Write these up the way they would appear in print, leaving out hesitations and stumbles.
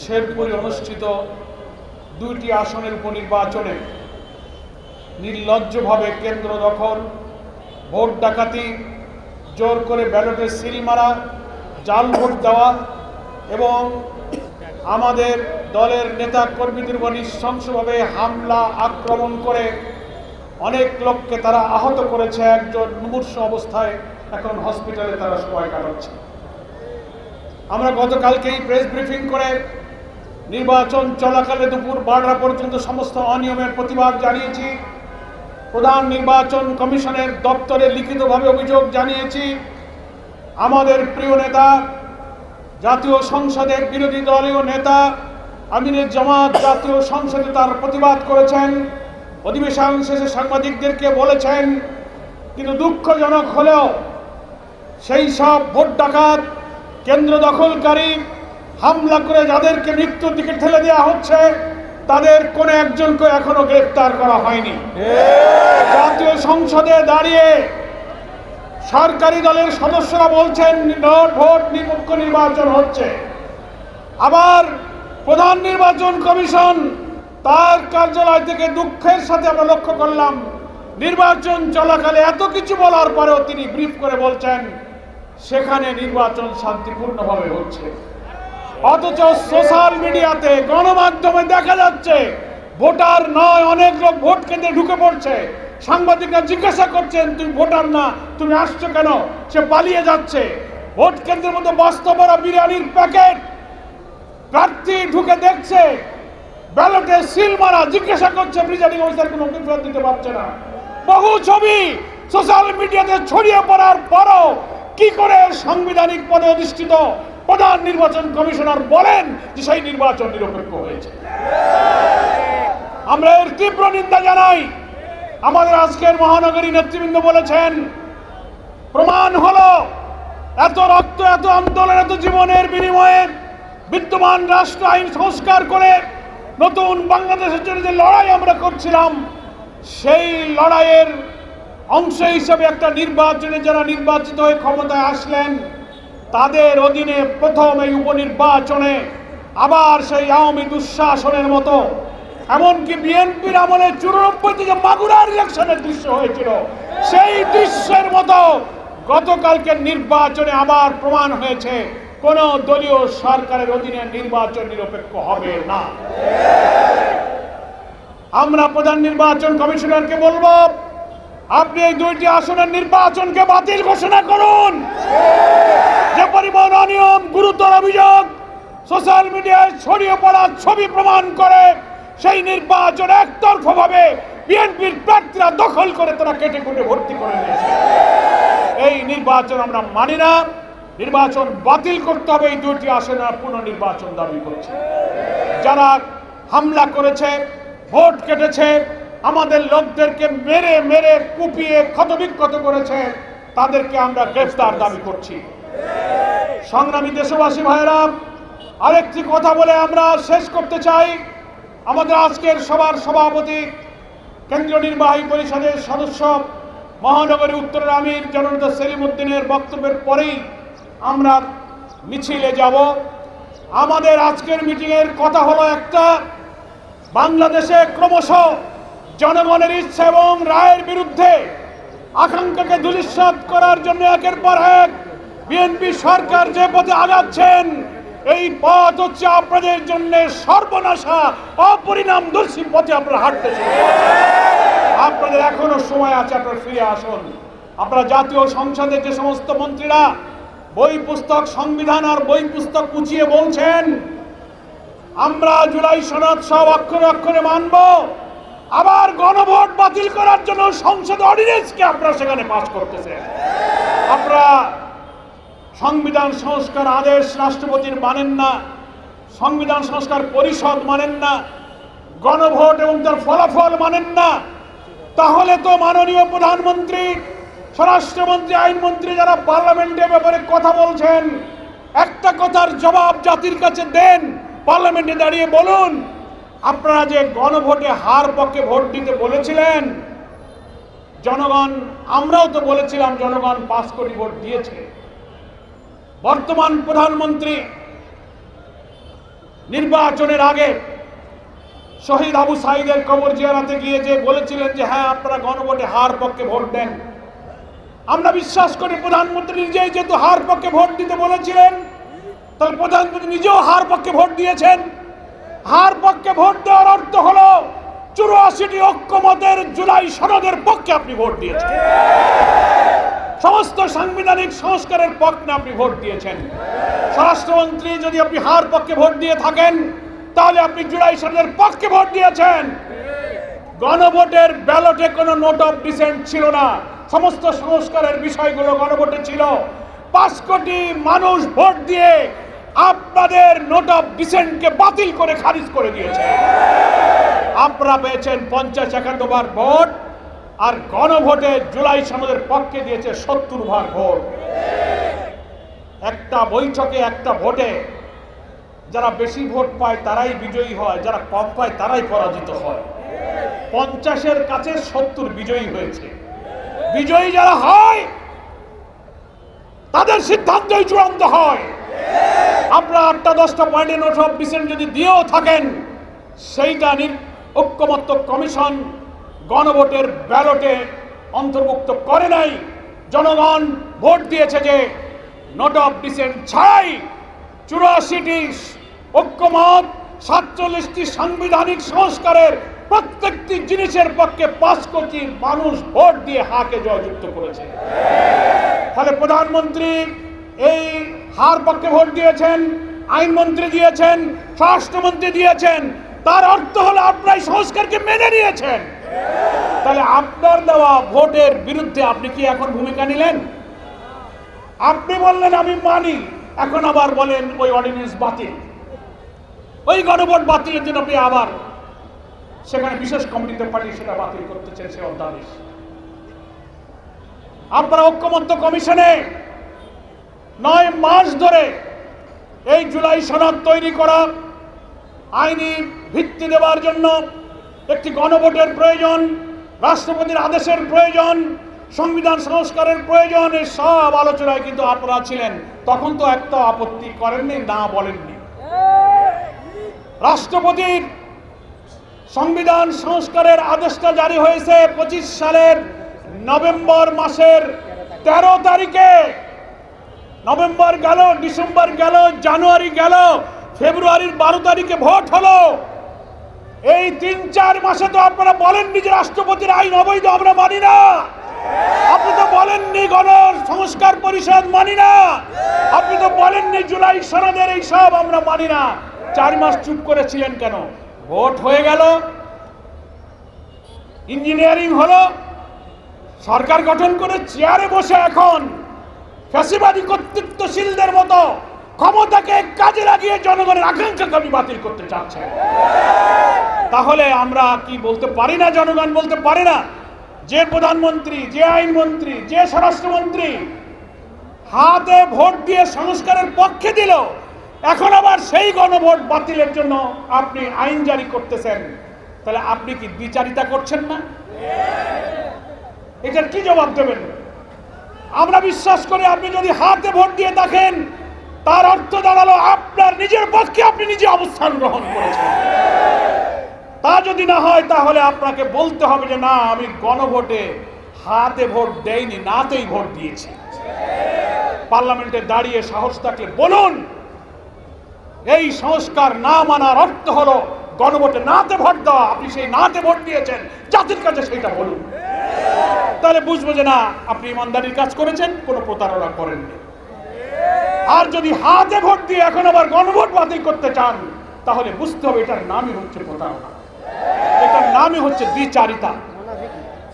শেরপুরে অনুষ্ঠিত দুইটি আসনের উপনির্বাচনে নির্লজ্জভাবে কেন্দ্র দখল, ভোট ডাকাতি, জোর করে ব্যালটে সিল মারা, জাল ভোট দেওয়া এবং আমাদের দলের নেতা কর্মীদের উপর নৃশংসভাবে হামলা আক্রমণ করে অনেক লোককে তারা আহত করেছে। একজন মুমূর্ষু অবস্থায় এখন হসপিটালে তারা সময় কাটাচ্ছে। আমরা গতকালকেই প্রেস ব্রিফিং করে নির্বাচন চলাকালে দুপুর 12টা পর্যন্ত সমস্ত অনিয়মের প্রতিবাদ জানিয়েছি। প্রধান নির্বাচন কমিশনের দপ্তরে লিখিতভাবে অভিযোগ জানিয়েছি। আমাদের প্রিয় নেতা, জাতীয় সংসদের বিরোধী দলীয় নেতা আমিনুল জামাত জাতীয় সংসদে তার প্রতিবাদ করেছেন, অধিবেশন শেষে সাংবাদিকদেরকে বলেছেন। কিন্তু দুঃখজনক হলেও সেই সব ভোট ডাকাত, কেন্দ্র দখলকারী, হামলা করে যাদেরকে মৃত্যুর দিকে ঠেলে দেওয়া হচ্ছে তাদের কোনো একজনকে এখনো গ্রেফতার করা হয়নি। জাতীয় সংসদে দাঁড়িয়ে সরকারি দলের সদস্যরা বলছেন ভোট নিরপেক্ষ নির্বাচন হচ্ছে, আবার প্রধান নির্বাচন কমিশন তার কার্যালয় থেকে দুঃখের সাথে আমরা লক্ষ্য করলাম নির্বাচন চলাকালে এত কিছু বলার পরেও তিনি ব্রিফ করে বলছেন সেখানে নির্বাচন শান্তিপূর্ণভাবে হচ্ছে। অথচ সোশ্যাল মিডিয়াতে, গণমাধ্যমে দেখা যাচ্ছে ভোটার নয়, অনেক লোক ভোট কেন্দ্রে ঢুকে পড়ছে। সাংবাদিকরা জিজ্ঞাসা করছেন তুমি ভোটার না, তুমি আসছো কেন? সে পালিয়ে যাচ্ছে। ভোট কেন্দ্রের মধ্যে বস্তা ভরা বিরিয়ানির প্যাকেট, প্রার্থী ঢুকে দেখছে ব্যালটে সিল মারা, জিজ্ঞাসা করছে প্রিজাইডিং অফিসার কোনো ফেরত দিতে পারছে না। বহু ছবি সোশ্যাল মিডিয়াতে ছড়িয়ে পড়ার পরও কি করে সাংবিধানিক পদে অধিষ্ঠিত প্রধান নির্বাচন কমিশনার বলেন যে সেই নির্বাচন নিরপেক্ষ হয়েছে? আমরা এর তীব্র নিন্দা জানাই। আমাদের আজকের মহানগরী নেতৃবৃন্দ বলেছেন প্রমাণ হলো এত রক্ত, এত আন্দোলন, এত জীবনের বিনিময়ে বিদ্যমান রাষ্ট্র আইন সংস্কার করে নতুন বাংলাদেশের জন্য যে লড়াই আমরা করছিলাম সেই লড়াইয়ের অংশ হিসেবে একটা নির্বাচনে যারা নির্বাচিত হয়ে ক্ষমতায় আসলেন তাদের অধীনে প্রথম এই উপনির্বাচনে আবার সেই আওয়ামী দুঃশাসনের মতো, এমনকি বিএনপির আমলে 94তে যে মাগুরার ইলেকশনের দৃশ্য হয়েছিল সেই দৃশ্যের মতো গতকালকের নির্বাচনে আবার প্রমাণ হয়েছে কোন দলীয় সরকারের অধীনে নির্বাচন নিরপেক্ষ হবে না। আমরা প্রধান নির্বাচন কমিশনারকে বলবো আপনি এই দুইটি আসনের নির্বাচনকে বাতিল ঘোষণা করুন। যে পরিমাণ অনিয়ম, গুরুতর অভিযোগ সোশ্যাল মিডিয়ায় ছড়িয়ে পড়া ছবি প্রমাণ করে সেই নির্বাচন একতরফাভাবে বিএনপির প্রার্থীরা দখল করে তারা কেটে কুটে ভর্তি করে নিয়েছে। এই নির্বাচন আমরা মানি না। নির্বাচন বাতিল করতে হবে। এই দুইটি আসনে পুনর্নির্বাচন দাবি করছে। যারা হামলা করেছে, ভোট কেটেছে, আমাদের লোকদেরকে মেরে মেরে কুপিয়ে ক্ষতবিক্ষত করেছে, তাদেরকে আমরা গ্রেফতার দাবি করছি। সংগ্রামী দেশবাসী ভাইরা, আরেকটি কথা বলে আমরা শেষ করতে চাই। আমাদের আজকের সভার সভাপতি, কেন্দ্রীয় নির্বাহী পরিষদের সদস্য, মহানগরী উত্তরের আমির জননেতা সেলিম উদ্দিনের বক্তব্যের পরেই আমরা মিছিলে যাব। আমাদের আজকের মিটিংয়ের কথা হলো একটা, বাংলাদেশে ক্রমশ জনগণের ইচ্ছা এবং রায়ের বিরুদ্ধে আকাঙ্ক্ষাকে ধূলিসাৎ করার জন্য একের পর এক বিএনপি সরকার যে পথে আগাচ্ছেন এই পথ হচ্ছে আপনাদের জন্য সর্বনাশা, অপরিণামদর্শী পথে আপনারা হাঁটতেছেন। আপনাদের এখনো সময় আছে, আপনারা ফিরে আসুন। আপনারা জাতীয় সংসদের যে সমস্ত মন্ত্রীরা বই পুস্তক, সংবিধান আর বই পুস্তক কুচিয়ে বলছেন আমরা জুলাই সনদ সব অক্ষরে অক্ষরে মানব, আবার গণভোট বাতিল করার জন্য সংসদ অর্ডিন্যান্সকে আপনারা সেখানে পাস করতেছেন। আপনারা সংবিধান সংস্কার আদেশ রাষ্ট্রপতির মানেন না, সংবিধান সংস্কার পরিষদ মানেন না, গণভোট এবং তার ফলাফল মানেন না। তাহলে তো মাননীয় প্রধানমন্ত্রী, স্বরাষ্ট্রমন্ত্রী, আইনমন্ত্রী যারা পার্লামেন্টের ব্যাপারে কথা বলছেন, একটা কথার জবাব জাতির কাছে দেন। পার্লামেন্টে দাঁড়িয়ে বলুন আপনারা যে গণভোটে হার পক্ষে ভোট দিতে বলেছিলেন, জনগণ, আমরাও তো বলেছিলাম জনগণ 5 কোটি ভোট দিয়েছে। বর্তমান প্রধানমন্ত্রী নির্বাচনের আগে শহীদ আবু সাইদের কবর জিয়ারতে গিয়ে যে বলেছিলেন যে হ্যাঁ আপনারা গণভোটে হার পক্ষে ভোট দেন, আমরা বিশ্বাস করি প্রধানমন্ত্রী নিজেই যেহেতু হার পক্ষে ভোট দিতে বলেছিলেন, তাহলে প্রধানমন্ত্রী নিজেও হার পক্ষে ভোট দিয়েছেন। হার পক্ষে ভোট দেওয়ার অর্থ হলো 84টি ঐক্যমতের জুলাই সনদের পক্ষে আপনি ভোট দিয়েছেন, সমস্ত সাংবিধানিক সংস্কারের পক্ষে আপনি ভোট দিয়েছেন। স্বরাষ্ট্রমন্ত্রী যদি আপনি হার পক্ষে ভোট দিয়ে থাকেন তাহলে আপনি জুলাই সনদের পক্ষে ভোট দিয়েছেন। গণভোটের ব্যালটে কোনো নোট অফ ডিসেন্ট ছিল না, সমস্ত সংস্কারের বিষয়গুলো গণভোটে ছিল। 5 কোটি মানুষ ভোট দিয়ে আপনাদের নোট অফ ডিসেন্টকে বাতিল করে খারিজ করে দিয়েছে। আপনারা পেয়েছেন 50-51 বার ভোট, আর গণভোটে জুলাই সনদের পক্ষে দিয়েছে 70 বার ভোট। একটা বৈঠকে একটা ভোটে যারা বেশি ভোট পায় তারাই বিজয়ী হয়, যারা কম পায় তারাই পরাজিত হয়। 50-এর কাছে 70 বিজয়ী হয়েছে। বিজয়ী যারা হয় তাদের সিদ্ধান্তই চূড়ান্ত হয়। আপনারা 8-10টা পয়েন্টে নোট অফ ডিসেন্ট যদি দিয়েও থাকেন, সেইটা ঐক্যমত্য কমিশন গণভোটের ব্যালটে অন্তর্ভুক্ত করে নাই। জনগণ ভোট দিয়েছে যে নোট অফ ডিসেন্ট ছাড়াই 84টি ঐক্যমত, 47টি সাংবিধানিক সংস্কারের প্রত্যেকটি জিনিসের পক্ষে 5 কোটি মানুষ ভোট দিয়ে হাকে জয়যুক্ত করেছে। ফলে প্রধানমন্ত্রী এই হার পক্ষে ভোট দিয়েছেন, আইনমন্ত্রী দিয়েছেন, স্বরাষ্ট্রমন্ত্রী দিয়েছেন, তার অর্থ হলো আপনার সংস্কারকে মেনে নিয়েছেন। তাহলে আপনার দেওয়া ভোটের বিরুদ্ধে আপনি কি এখন ভূমিকা নিলেন? আপনি বললেন আমি মানি, এখন আবার বলেন ওই অর্ডিন্যান্স বাতিল, ওই গণভোট বাতিলের জন্য আপনি আবার সেখানে বিশেষ কমিটিতে পাঠিয়ে সেটা বাতিল করতেছেন সে অধ্যাদেশ। আপনারা ঐক্যমত্য কমিশনে 9 মাস ধরে এই জুলাই সনদ তৈরি করা, আইনি ভিত্তি দেওয়ার জন্য একটি গণভোটের প্রয়োজন, রাষ্ট্রপতির আদেশের প্রয়োজন, সংবিধান সংস্কারের প্রয়োজন, এই সব আলোচনায় কিন্তু আপনারা ছিলেন। তখন তো একটা আপত্তি করেননি, না বলেননি। রাষ্ট্রপতির সংবিধান সংস্কারের আদেশটা জারি হয়েছে 25 সালের নভেম্বর মাসের 13 তারিখে। নভেম্বর গেল, ডিসেম্বর গেল, জানুয়ারি গেল, ফেব্রুয়ারির 12 তারিখে ভোট হলো। এই 3-4 মাসে তো আপনারা বলেননি যে রাষ্ট্রপতির আইন অবৈধ, আমরা মানি না। আপনি তো বলেননি গণ সংস্কার পরিষদ মানি না। আপনি তো বলেননি জুলাই সনদের এই সব আমরা মানি না। 4 মাস চুপ করেছিলেন কেন? ভোট হয়ে গেল, ইঞ্জিনিয়ারিং হলো, সরকার গঠন করে চেয়ারে বসে এখন ফ্যাসিবাদী কর্তৃত্বশীলদের মতো ক্ষমতাকে কাজে লাগিয়ে জনগণের আকাঙ্ক্ষাকে আপনি বাতিল করতে চাচ্ছেন। তাহলে আমরা কি বলতে পারি না, জনগণ বলতে পারে না যে প্রধানমন্ত্রী, যে আইনমন্ত্রী, যে স্বরাষ্ট্রমন্ত্রী হাতে ভোট দিয়ে সংস্কারের পক্ষে দিল, এখন আবার সেই গণভোট বাতিলের জন্য আপনি আইন জারি করতেছেন? তাহলে আপনি কি বিচারিতা করছেন না? এটার কি জবাব দেবেন? আমরা বিশ্বাস করি আপনি যদি হাতে ভোট দিয়ে থাকেন তার অর্থ দাঁড়ালো আপনার নিজের পক্ষে আপনি নিজে অবস্থান গ্রহণ করেছেন। তা যদি না হয় তাহলে আপনাকে বলতে হবে যে না, আমি গণভোটে হাতে ভোট দেইনি, নাতেই ভোট দিয়েছি। পার্লামেন্টে দাঁড়িয়ে সাহস থাকলে বলুন, এই সংস্কার না মানার অর্থ হলো গণভোটে নাতে ভোট দেওয়া। আপনি সেই নাতে ভোট দিয়েছেন, জাতির কাছে সেইটা বলুন, তাহলে বুঝবো যে না আপনি ইমানদারির কাজ করেছেন, কোনো প্রতারণা করেননি। আর যদি হাতে ভোট দিয়ে এখন আবার গণভোট বাতিল করতে চান তাহলে বুঝতে হবে এটার নামই হচ্ছে প্রতারণা, এটার নামই হচ্ছে দ্বিচারিতা।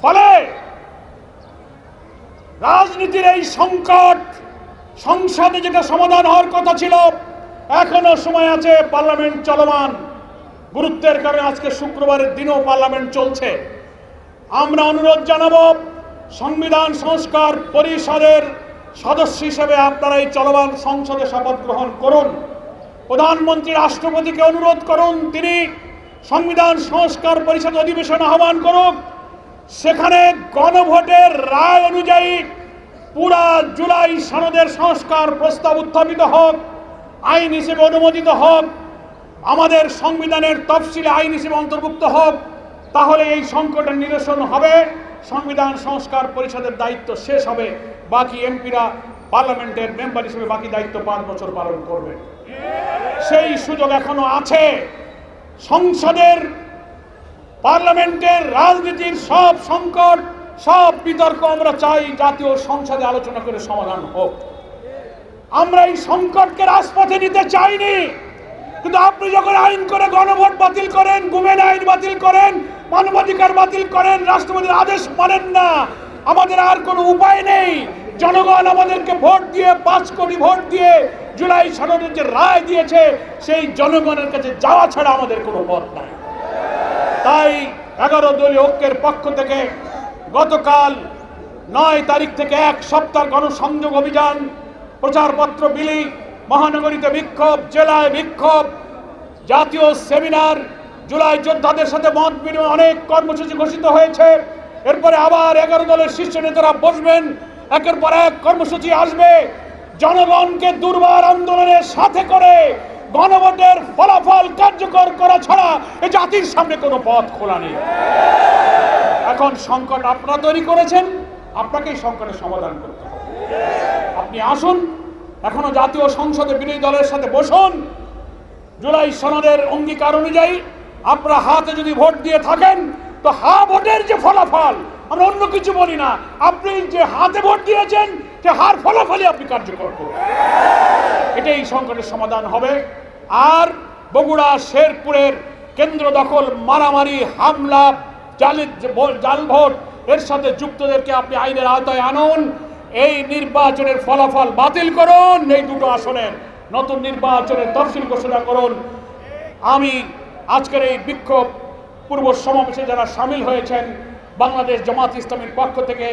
ফলে রাজনীতির এই সংকট সংসদে যেটা সমাধান হওয়ার কথা ছিল, এখনো সময় আছে, পার্লামেন্ট চলমান। গুরুত্বের কারণে আজকে শুক্রবারের দিনও পার্লামেন্ট চলছে। আমরা অনুরোধ জানাবো সংবিধান সংস্কার পরিষদের সদস্য হিসেবে আপনারা এই চলমান সংসদে শপথ গ্রহণ করুন। প্রধানমন্ত্রী রাষ্ট্রপতিকে অনুরোধ করুন তিনি সংবিধান সংস্কার পরিষদ অধিবেশন আহ্বান করুক। সেখানে গণভোটের রায় অনুযায়ী পুরা জুলাই সনদের সংস্কার প্রস্তাব উত্থাপিত হোক, আইন হিসেবে অনুমোদিত হোক। আমাদের সংবিধানের তফসিলে আইন হিসেবে অন্তর্ভুক্ত হোক, তাহলে এই সংকটের নিরসন হবে। সংবিধান সংস্কার পরিষদের দায়িত্ব শেষ হবে, বাকি এমপিরা পার্লামেন্টের মেম্বার হিসেবে বাকি দায়িত্ব 5 বছর পালন করবে। সেই সুযোগ এখনো আছে। সংসদের পার্লামেন্টের রাজনীতির সব সংকট, সব বিতর্ক আমরা চাই জাতীয় সংসদে আলোচনা করে সমাধান হোক। আমরা এই সংকটকে রাজপথে নিতে চাইনি, কিন্তু আপনি যখন আইন করে গণভোট বাতিল করেন, গুমেন আইন বাতিল করেন, মানবাধিকার বাতিল করেন, রাষ্ট্রপতির আদেশ মানেন না, আমাদের আর কোনো উপায় নেই। জনগণ আমাদেরকে ভোট দিয়ে 5 কোটি ভোট দিয়ে জুলাই সনদের যে রায় দিয়েছে, সেই জনগণের কাছে যাওয়া ছাড়া আমাদের কোনো পথ নাই। তাই 11 দলীয় ঐক্যের পক্ষ থেকে গতকাল 9 তারিখ থেকে 1 সপ্তাহ গণসংযোগ অভিযান, প্রচারপত্র বিলি, মহানগরীতে বিক্ষোভ, জেলায় বিক্ষোভ, জাতীয় সেমিনার, জুলাই যোদ্ধাদের সাথে মত বিনিময়, অনেক কর্মসূচি ঘোষিত হয়েছে। এরপরে আবার 11 দলের শীর্ষ নেতারা বসবেন, একের পর এক কর্মসূচি আসবে। জনগণকে দুর্বার আন্দোলনের সাথে করে গণভোটের ফলাফল কার্যকর করা ছাড়া এই জাতির সামনে কোনো পথ খোলা নেই। এখন সংকট আপনারা তৈরি করেছেন, আপনাকেই সংকটের সমাধান করতে হবে। আপনি আসুন, এখনো জাতীয় সংসদে বিরোধী দলের সাথে বসুন। জুলাই সনদের অঙ্গীকার অনুযায়ী আপনারা হাতে যদি ভোট দিয়ে থাকেন, তো ভোটের যে ফলাফল, আমরা অন্য কিছু বলি না, আপনি যে হাতে ভোট দিয়েছেন সে হার ফলাফলই আপনি কার্যকর করুন। এটাই সংকটের সমাধান হবে। আর বগুড়া শেরপুরের কেন্দ্র দখল, মারামারি, হামলা, জাল ভোট, এর সাথে যুক্তদেরকে আপনি আইনের আওতায় আনুন। এই নির্বাচনের ফলাফল বাতিল করুন, এই দুটো আসনের নতুন নির্বাচনের তফসিল ঘোষণা করুন। আমি আজকের এই বিক্ষোভ পূর্ব সমাবেশে যারা সামিল হয়েছেন, বাংলাদেশ জামাত ইসলামীর পক্ষ থেকে